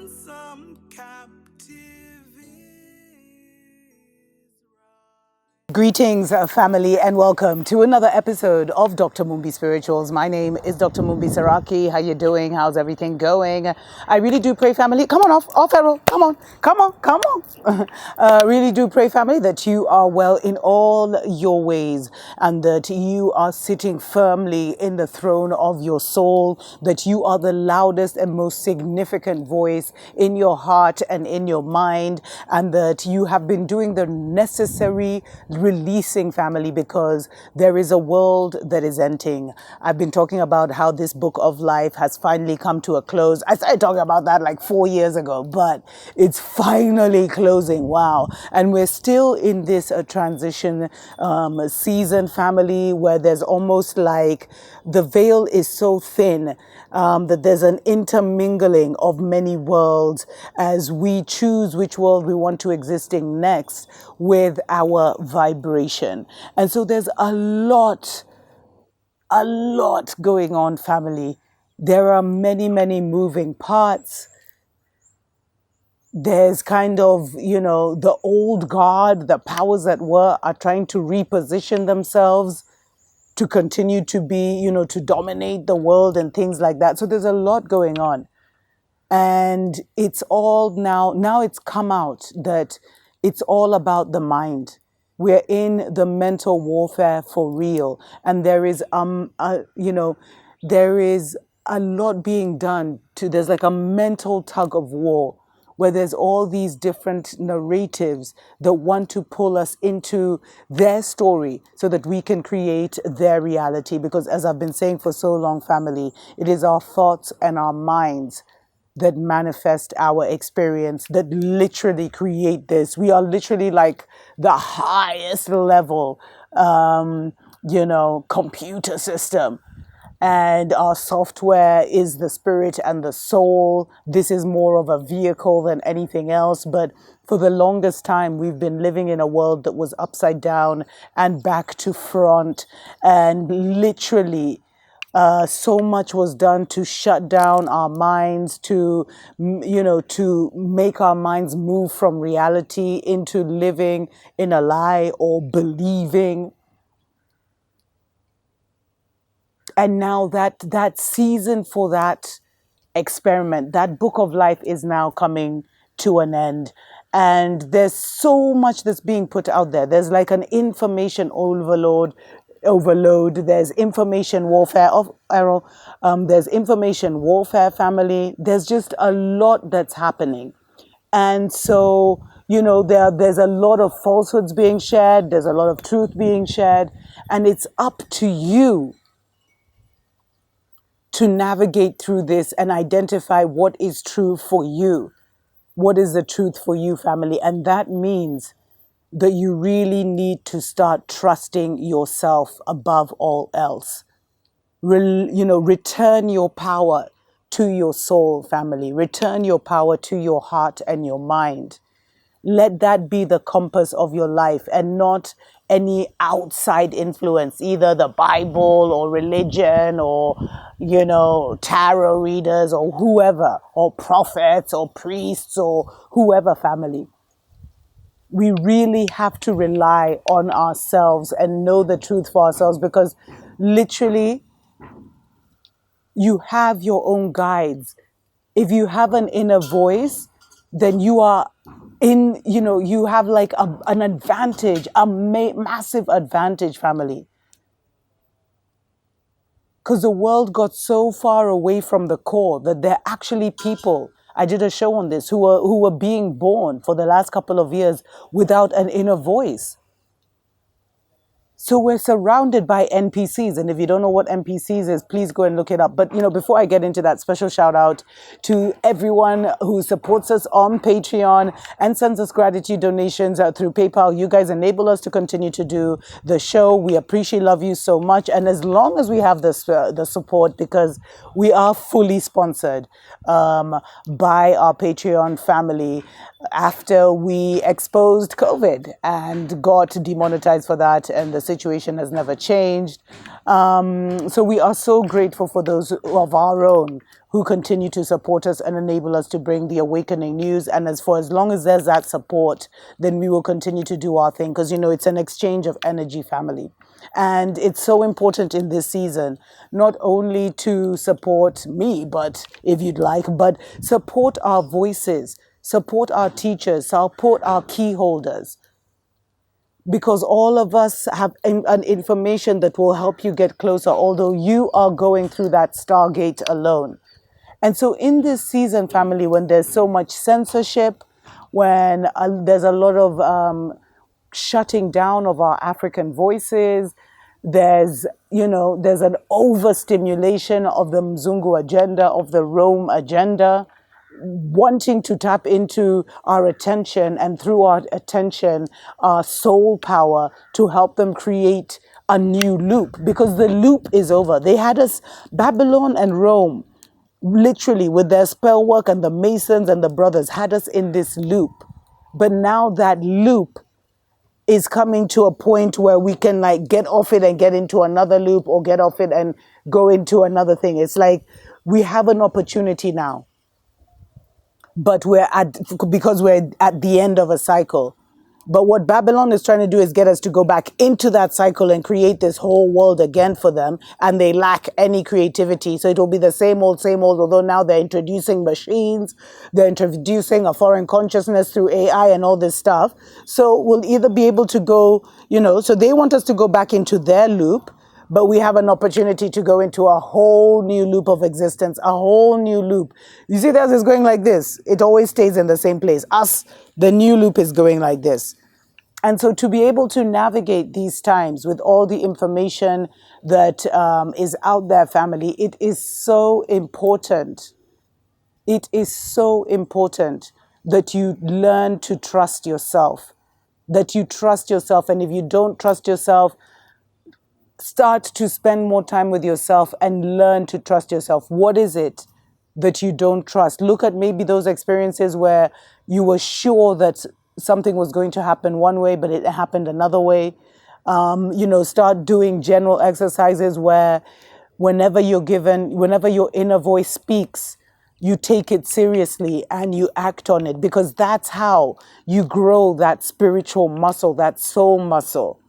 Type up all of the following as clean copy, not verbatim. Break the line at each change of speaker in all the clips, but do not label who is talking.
ransom captive
Greetings, family, and welcome to another episode of Dr. Mumbi Spirituals. My name is Dr. Mumbi Saraki. How you doing? How's everything going? I really do pray, family. Come on, off, Errol. Come on. Really do pray, family, that you are well in all your ways and that you are sitting firmly in the throne of your soul, that you are the loudest and most significant voice in your heart and in your mind, and that you have been doing the necessary releasing, family, because there is a world that is ending. I've been talking about how this book of life has finally come to a close. I started talking about that like 4 years ago, but it's finally closing. Wow. And we're still in this transition season, family, where there's almost like the veil is so thin that there's an intermingling of many worlds as we choose which world we want to exist in next with our vibration. And so there's a lot going on, family. There are many moving parts. There's kind of, the old guard, the powers that were are trying to reposition themselves to continue to be, to dominate the world and things like that. So there's a lot going on. And it's all now it's come out that it's all about the mind. We're in the mental warfare for real. And there is, there is a lot being done there's like a mental tug of war where there's all these different narratives that want to pull us into their story so that we can create their reality. Because as I've been saying for so long, family, it is our thoughts and our minds that manifest our experience, that literally create this. We are literally like the highest level, computer system. And our software is the spirit and the soul. This is more of a vehicle than anything else. But for the longest time, we've been living in a world that was upside down and back to front. And literally, so much was done to shut down our minds, to make our minds move from reality into living in a lie or believing. And now that season for that experiment, that book of life is now coming to an end. And there's so much that's being put out there. There's like an information overload. There's information warfare of Errol. There's information warfare, family. There's just a lot that's happening. And so, there's a lot of falsehoods being shared. There's a lot of truth being shared. And it's up to you to navigate through this and identify what is true for you. What is the truth for you, family? And that means that you really need to start trusting yourself above all else. Return your power to your soul, family. Return your power to your heart and your mind. Let that be the compass of your life and not any outside influence, either the Bible or religion or, tarot readers or whoever, or prophets or priests or whoever, family. We really have to rely on ourselves and know the truth for ourselves, because literally you have your own guides. If you have an inner voice, then you are you have like an advantage, a massive advantage, family. Because the world got so far away from the core that there are actually people, I did a show on this, who were being born for the last couple of years without an inner voice. So we're surrounded by NPCs. And if you don't know what NPCs is, please go and look it up. But, before I get into that, special shout out to everyone who supports us on Patreon and sends us gratitude donations through PayPal. You guys enable us to continue to do the show. We appreciate, love you so much. And as long as we have the support, because we are fully sponsored by our Patreon family after we exposed COVID and got demonetized for that, and the situation has never changed. So we are so grateful for those of our own who continue to support us and enable us to bring the awakening news. And as long as there's that support, then we will continue to do our thing, because, it's an exchange of energy, family. And it's so important in this season, not only to support me, but if you'd like, but support our voices, support our teachers, support our key holders, because all of us have an information that will help you get closer, although you are going through that stargate alone. And so in this season, family, when there's so much censorship, when there's a lot of shutting down of our African voices, there's an overstimulation of the Mzungu agenda, of the Rome agenda, wanting to tap into our attention, and through our attention, our soul power, to help them create a new loop, because the loop is over. They had us, Babylon and Rome, literally with their spell work, and the Masons and the brothers had us in this loop. But now that loop is coming to a point where we can get off it and get into another loop, or get off it and go into another thing. It's like we have an opportunity now, but because we're at the end of a cycle. But what Babylon is trying to do is get us to go back into that cycle and create this whole world again for them. And they lack any creativity. So it will be the same old, although now they're introducing machines. They're introducing a foreign consciousness through AI and all this stuff. So we'll either be able to go, so they want us to go back into their loop, but we have an opportunity to go into a whole new loop of existence, a whole new loop. You see, that is going like this. It always stays in the same place. The new loop is going like this. And so to be able to navigate these times with all the information that is out there, family, it is so important. It is so important that you learn to trust yourself, that you trust yourself. And if you don't trust yourself, start to spend more time with yourself and learn to trust yourself. What is it that you don't trust? Look at maybe those experiences where you were sure that something was going to happen one way, but it happened another way. Start doing general exercises where whenever your inner voice speaks, you take it seriously and you act on it, because that's how you grow that spiritual muscle, that soul muscle.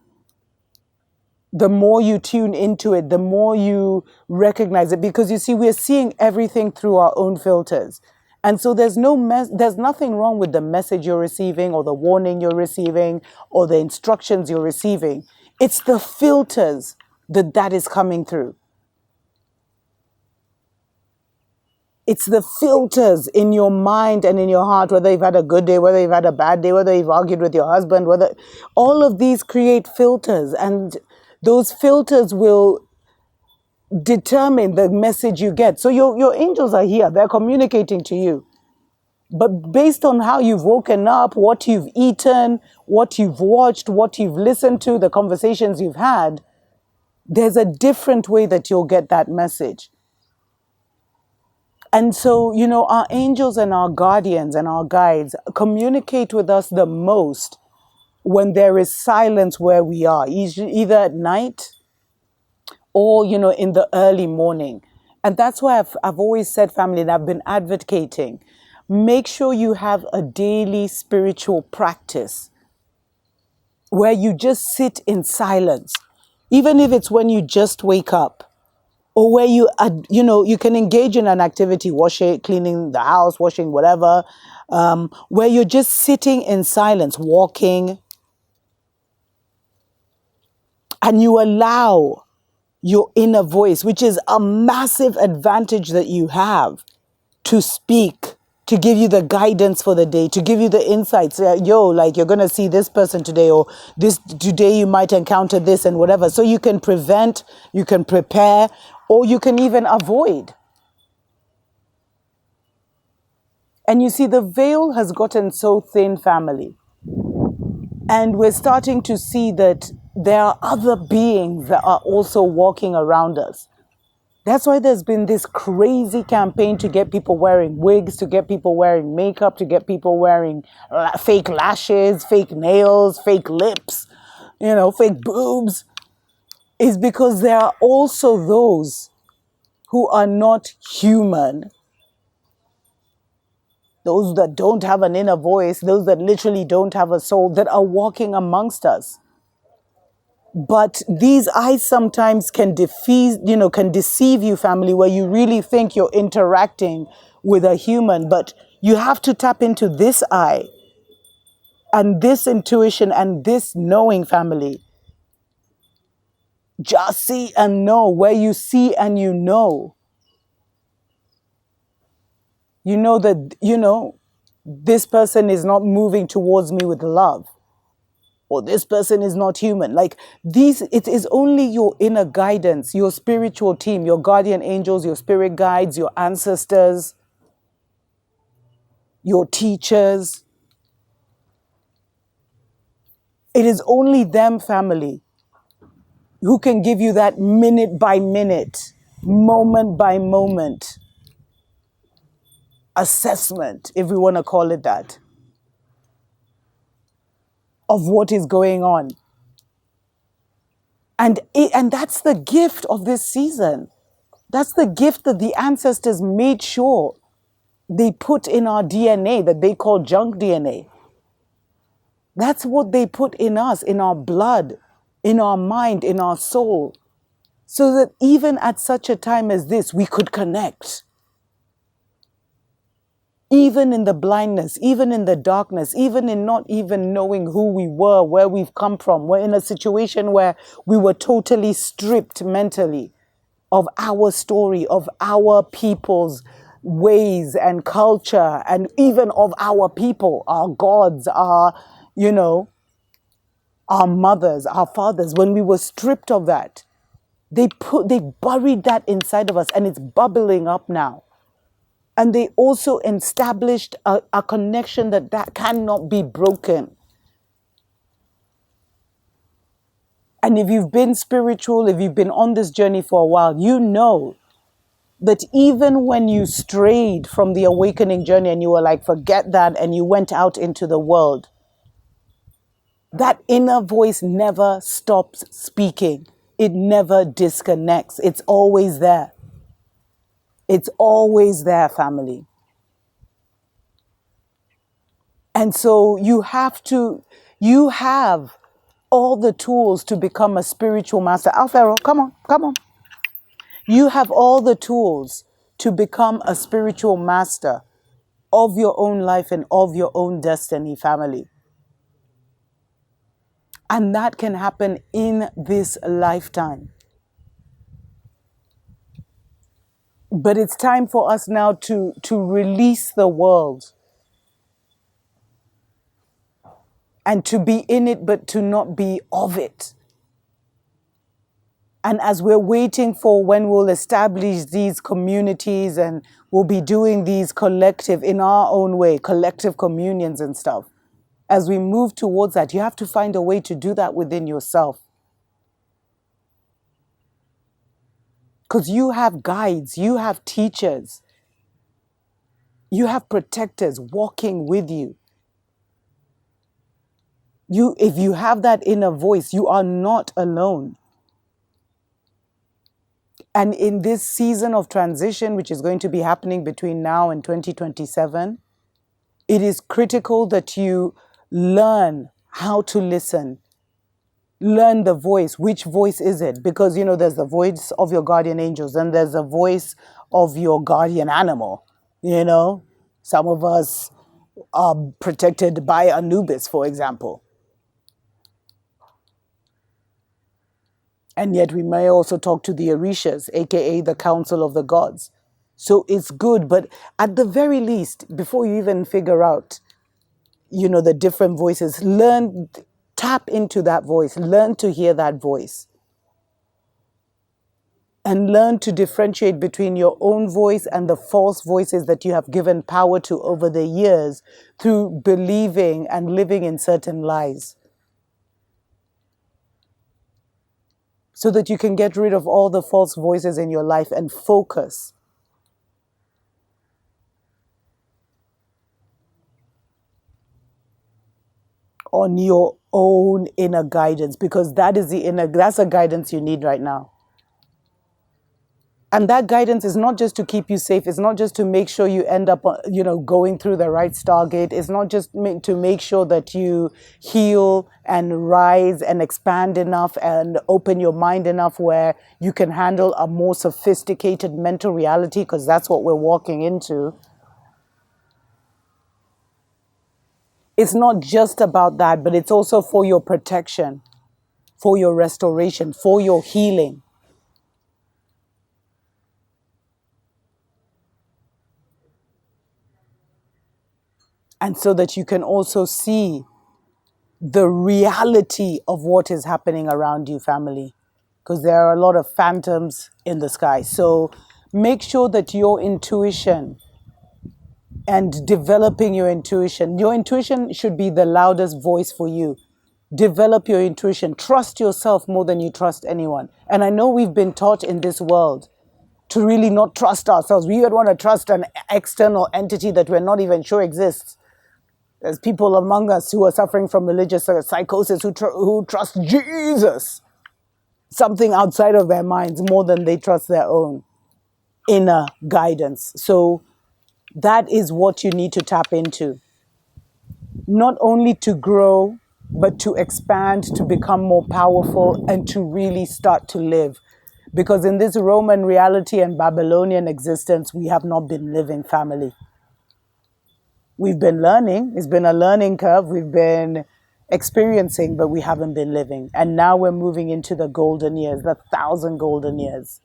The more you tune into it, the more you recognize it, because you see, we're seeing everything through our own filters. And so there's nothing wrong with the message you're receiving, or the warning you're receiving, or the instructions you're receiving. It's the filters that is coming through. It's the filters in your mind and in your heart, whether you've had a good day, whether you've had a bad day, whether you've argued with your husband, all of these create filters, and those filters will determine the message you get. So your angels are here, they're communicating to you. But based on how you've woken up, what you've eaten, what you've watched, what you've listened to, the conversations you've had, there's a different way that you'll get that message. And so, our angels and our guardians and our guides communicate with us the most when there is silence where we are, either at night or, in the early morning. And that's why I've always said, family, and I've been advocating, make sure you have a daily spiritual practice where you just sit in silence, even if it's when you just wake up, or where you can engage in an activity, washing, cleaning the house, washing, whatever, where you're just sitting in silence, walking, and you allow your inner voice, which is a massive advantage that you have, to speak, to give you the guidance for the day, to give you the insights. You're going to see this person today, or today you might encounter this and whatever. So you can prevent, you can prepare, or you can even avoid. And you see, the veil has gotten so thin, family. And we're starting to see that there are other beings that are also walking around us. That's why there's been this crazy campaign to get people wearing wigs, to get people wearing makeup, to get people wearing fake lashes, fake nails, fake lips, fake boobs. is because there are also those who are not human, those that don't have an inner voice, those that literally don't have a soul, that are walking amongst us. But these eyes sometimes can can deceive you, family, where you really think you're interacting with a human, but you have to tap into this eye and this intuition and this knowing, family. Just see and know. Where you see and you know that, this person is not moving towards me with love, or this person is not human. Like these, it is only your inner guidance, your spiritual team, your guardian angels, your spirit guides, your ancestors, your teachers. It is only them, family, who can give you that minute by minute, moment by moment assessment, if we want to call it that, of what is going on. And that's the gift of this season. That's the gift that the ancestors made sure they put in our DNA, that they call junk DNA. That's what they put in us, in our blood, in our mind, in our soul, so that even at such a time as this, we could connect. Even in the blindness, even in the darkness, even in not even knowing who we were, where we've come from. We're in a situation where we were totally stripped mentally of our story, of our people's ways and culture, and even of our people, our gods, our mothers, our fathers. When we were stripped of that, they buried that inside of us, and it's bubbling up now. And they also established a connection that cannot be broken. And if you've been spiritual, if you've been on this journey for a while, you know that even when you strayed from the awakening journey and you were like, forget that, and you went out into the world, that inner voice never stops speaking. It never disconnects. It's always there. It's always there, family. And so you have all the tools to become a spiritual master. Alfaro, come on, come on. You have all the tools to become a spiritual master of your own life and of your own destiny, family. And that can happen in this lifetime. But it's time for us now to release the world and to be in it, but to not be of it. And as we're waiting for when we'll establish these communities and we'll be doing these collective, in our own way, collective communions and stuff, as we move towards that, you have to find a way to do that within yourself. Because you have guides, you have teachers, you have protectors walking with you. If you have that inner voice, you are not alone. And in this season of transition, which is going to be happening between now and 2027, it is critical that you learn how to listen. Learn the voice. Which voice is it? Because, there's the voice of your guardian angels and there's the voice of your guardian animal. Some of us are protected by Anubis, for example. And yet we may also talk to the Orishas, aka the Council of the Gods. So it's good, but at the very least, before you even figure out, the different voices, tap into that voice, learn to hear that voice. And learn to differentiate between your own voice and the false voices that you have given power to over the years through believing and living in certain lies. So that you can get rid of all the false voices in your life and focus on your own inner guidance, because that's a guidance you need right now. And that guidance is not just to keep you safe. It's not just to make sure you end up, going through the right stargate. It's not just to make sure that you heal and rise and expand enough and open your mind enough where you can handle a more sophisticated mental reality, because that's what we're walking into. It's not just about that, but it's also for your protection, for your restoration, for your healing. And so that you can also see the reality of what is happening around you, family. Because there are a lot of phantoms in the sky. So make sure that your intuition and developing your intuition should be the loudest voice for you. Develop your intuition. Trust yourself more than you trust anyone. And I know we've been taught in this world to really not trust ourselves. We would want to trust an external entity that we're not even sure exists. There's people among us who are suffering from religious psychosis who trust Jesus, something outside of their minds, more than they trust their own inner guidance. So that is what you need to tap into. Not only to grow, but to expand, to become more powerful, and to really start to live. Because in this Roman reality and Babylonian existence, we have not been living, family. We've been learning. It's been a learning curve. We've been experiencing, but we haven't been living. And now we're moving into the golden years, the 1,000 golden years.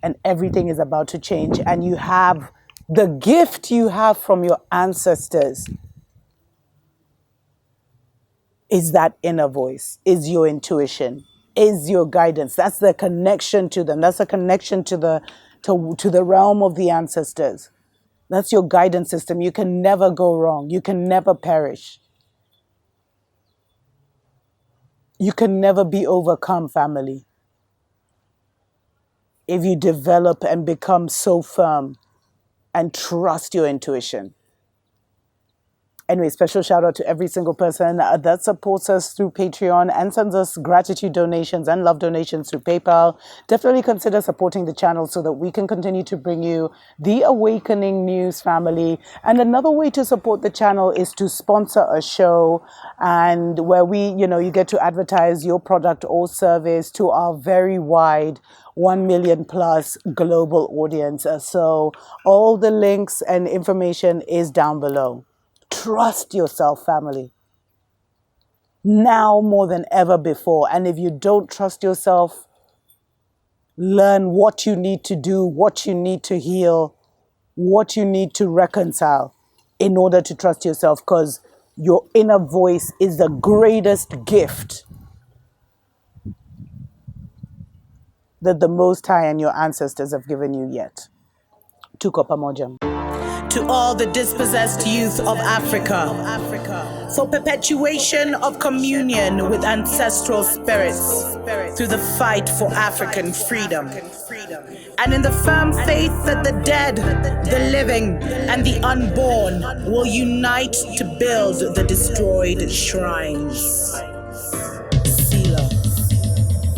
And everything is about to change. And you have the gift you have from your ancestors is that inner voice, is your intuition, is your guidance. That's the connection to them. That's a connection to the realm of the ancestors. That's your guidance system. You can never go wrong. You can never perish. You can never be overcome, family. If you develop and become so firm and trust your intuition. Anyway, special shout out to every single person that supports us through Patreon and sends us gratitude donations and love donations through PayPal. Definitely consider supporting the channel so that we can continue to bring you the Awakening News, family. And another way to support the channel is to sponsor a show, and where you get to advertise your product or service to our very wide 1 million plus global audience. So all the links and information is down below. Trust yourself, family. Now more than ever before. And if you don't trust yourself, learn what you need to do, what you need to heal, what you need to reconcile in order to trust yourself, because your inner voice is the greatest gift that the Most High and your ancestors have given you yet. Tuko pamoja. To all the dispossessed youth of Africa, for perpetuation of communion with ancestral spirits through the fight for African freedom, and in the firm faith that the dead, the living, and the unborn will unite to build the destroyed shrines.